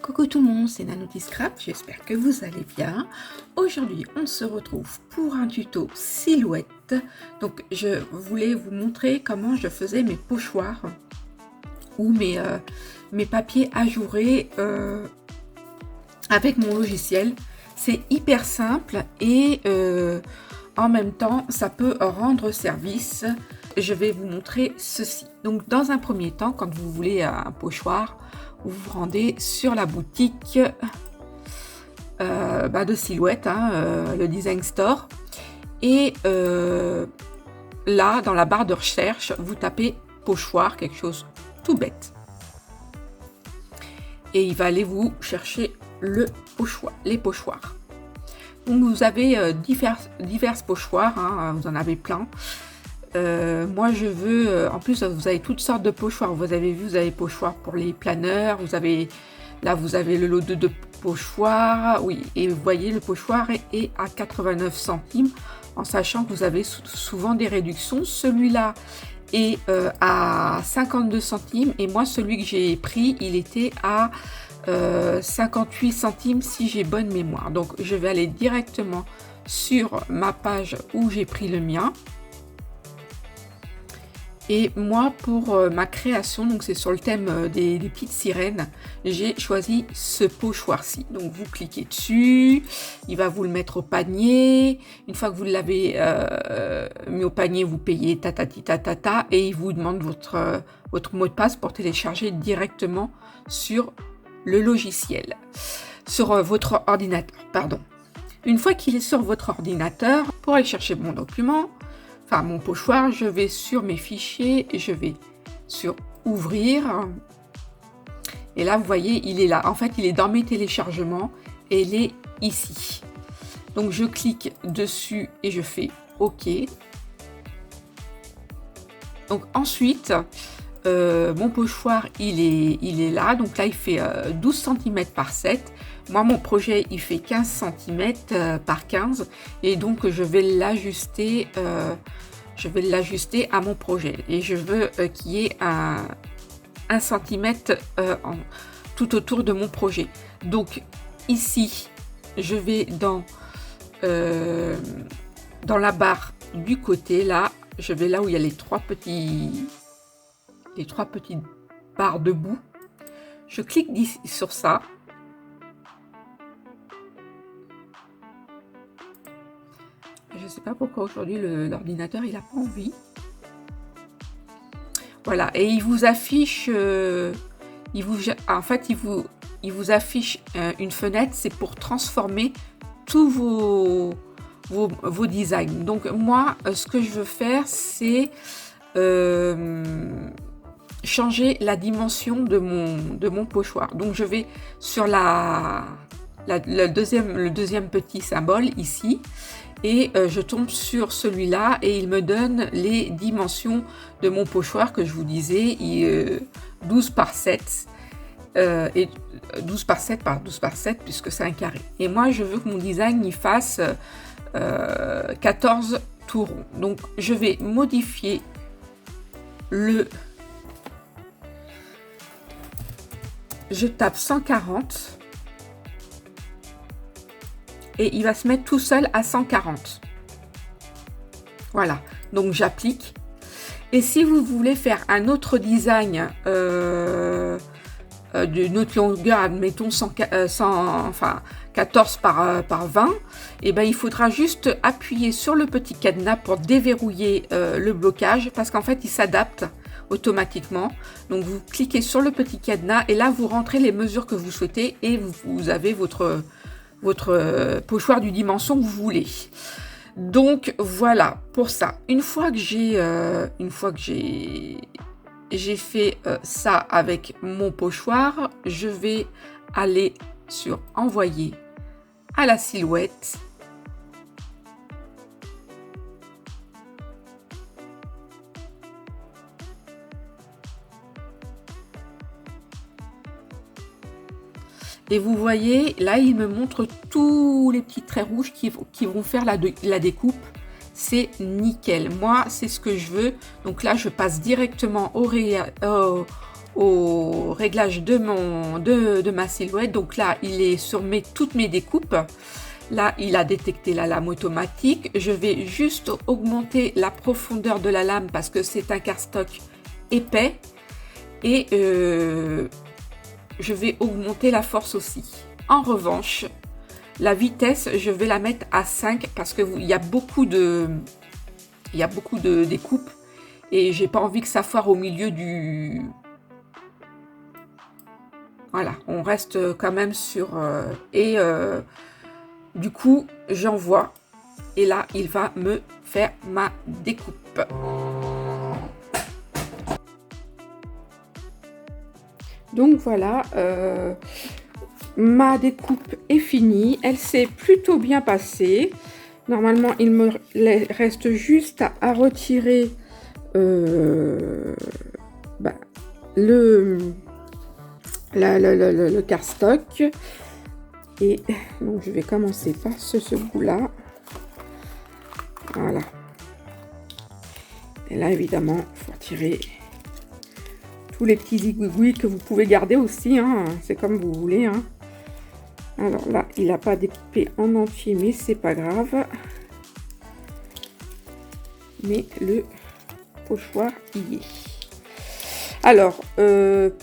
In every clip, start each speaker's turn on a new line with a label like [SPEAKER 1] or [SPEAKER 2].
[SPEAKER 1] Coucou tout le monde, c'est Nanouti Scrap, j'espère que vous allez bien. Aujourd'hui, on se retrouve pour un tuto silhouette. Donc, je voulais vous montrer comment je faisais mes pochoirs ou mes papiers ajourés avec mon logiciel. C'est hyper simple et en même temps, ça peut rendre service. Je vais vous montrer ceci. Donc, dans un premier temps, quand vous voulez un pochoir, vous vous rendez sur la boutique de silhouette, le Design Store. Et là, dans la barre de recherche, vous tapez pochoir, quelque chose tout bête. Et il va aller vous chercher les pochoirs. Donc vous avez divers pochoirs, vous en avez plein. Moi je veux, en plus vous avez toutes sortes de pochoirs. Vous avez vu, vous avez pochoirs pour les planeurs, vous avez le lot de pochoirs, oui, et vous voyez le pochoir est à 89 centimes, en sachant que vous avez souvent des réductions. Celui-là est à 52 centimes et moi celui que j'ai pris il était à 58 centimes si j'ai bonne mémoire. Donc je vais aller directement sur ma page où j'ai pris le mien. Et moi, pour ma création, donc c'est sur le thème des petites sirènes, j'ai choisi ce pochoir-ci. Donc vous cliquez dessus, il va vous le mettre au panier. Une fois que vous l'avez mis au panier, vous payez tatati et il vous demande votre mot de passe pour télécharger directement sur le logiciel, sur votre ordinateur, pardon. Une fois qu'il est sur votre ordinateur, pour aller chercher mon document, mon pochoir, je vais sur mes fichiers, je vais sur ouvrir et là vous voyez il est là, en fait il est dans mes téléchargements et il est ici. Donc je clique dessus et je fais OK. Donc ensuite mon pochoir il est là, donc là il fait 12 cm par 7. Moi mon projet il fait 15 cm par 15 et donc je vais l'ajuster à mon projet et je veux qu'il y ait un centimètre tout autour de mon projet. Donc ici je vais dans la barre du côté, là je vais là où il y a les trois petites barres debout, je clique sur ça. Je sais pas pourquoi aujourd'hui l'ordinateur il a pas envie. Voilà, et il vous affiche il vous affiche une fenêtre, c'est pour transformer tous vos designs. Donc moi ce que je veux faire c'est changer la dimension de mon pochoir. Donc je vais sur le deuxième petit symbole ici et je tombe sur celui-là et il me donne les dimensions de mon pochoir que je vous disais, 12 par 7 et 12 par 7 par 12 par 7 puisque c'est un carré. Et moi je veux que mon design il fasse 14 tout rond. Donc je vais modifier je tape 140 et il va se mettre tout seul à 140. Voilà, donc j'applique. Et si vous voulez faire un autre design d'une autre longueur, admettons 14 par 20, et ben il faudra juste appuyer sur le petit cadenas pour déverrouiller le blocage, parce qu'en fait il s'adapte automatiquement. Donc vous cliquez sur le petit cadenas et là vous rentrez les mesures que vous souhaitez et vous avez votre pochoir du dimension que vous voulez. Donc voilà pour ça. Une fois que j'ai fait ça avec mon pochoir, je vais aller sur envoyer à la silhouette. Et vous voyez, là, il me montre tous les petits traits rouges qui vont faire la découpe. c'est nickel. Moi, c'est ce que je veux. Donc là, je passe directement au réglage de ma silhouette. Donc là, il est sur toutes mes découpes. Là, il a détecté la lame automatique. Je vais juste augmenter la profondeur de la lame parce que c'est un cardstock épais. Et je vais augmenter la force aussi. En revanche, la vitesse, je vais la mettre à 5 parce qu'il y a beaucoup de découpes et j'ai pas envie que ça foire au milieu du... Voilà, on reste quand même sur... du coup, j'envoie et là, il va me faire ma découpe. Donc voilà, ma découpe est finie. Elle s'est plutôt bien passée. Normalement, il me reste juste à retirer le cardstock. Et donc, je vais commencer par ce bout-là. Voilà. Et là, évidemment, il faut retirer tous les petits zigouigouis que vous pouvez garder aussi. Hein. C'est comme vous voulez. Hein. Alors là, il n'a pas découpé en entier, mais c'est pas grave. Mais le pochoir y est. Alors,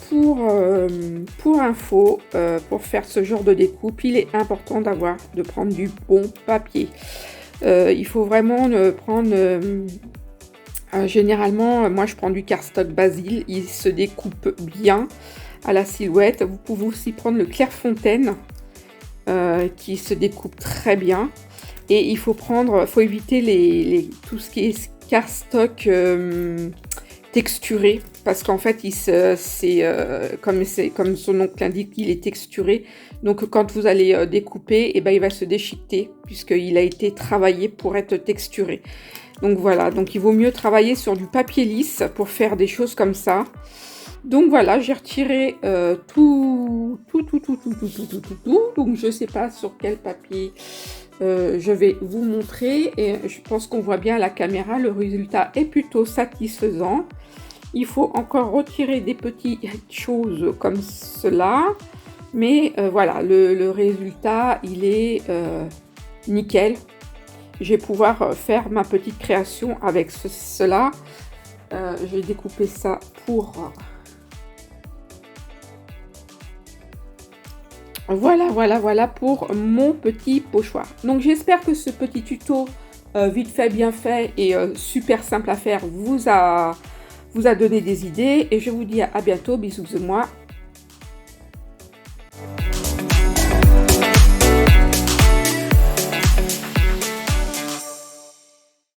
[SPEAKER 1] pour info, pour faire ce genre de découpe, il est important de prendre du bon papier. Il faut vraiment prendre... généralement, moi je prends du cardstock Basil, il se découpe bien à la silhouette. Vous pouvez aussi prendre le Clairefontaine qui se découpe très bien. Et il faut éviter tout ce qui est cardstock texturé, parce qu'en fait, comme son nom l'indique, il est texturé. Donc quand vous allez découper, et ben, il va se déchiqueter, puisqu'il a été travaillé pour être texturé. Donc voilà, donc il vaut mieux travailler sur du papier lisse pour faire des choses comme ça. Donc voilà, j'ai retiré tout. Donc je sais pas sur quel papier je vais vous montrer. Et je pense qu'on voit bien à la caméra, le résultat est plutôt satisfaisant. Il faut encore retirer des petites choses comme cela. Mais voilà, le résultat, il est nickel. Je vais pouvoir faire ma petite création avec cela. Je vais découper ça pour... Voilà pour mon petit pochoir. Donc j'espère que ce petit tuto vite fait, bien fait et super simple à faire vous a donné des idées. Et je vous dis à bientôt. Bisous de moi.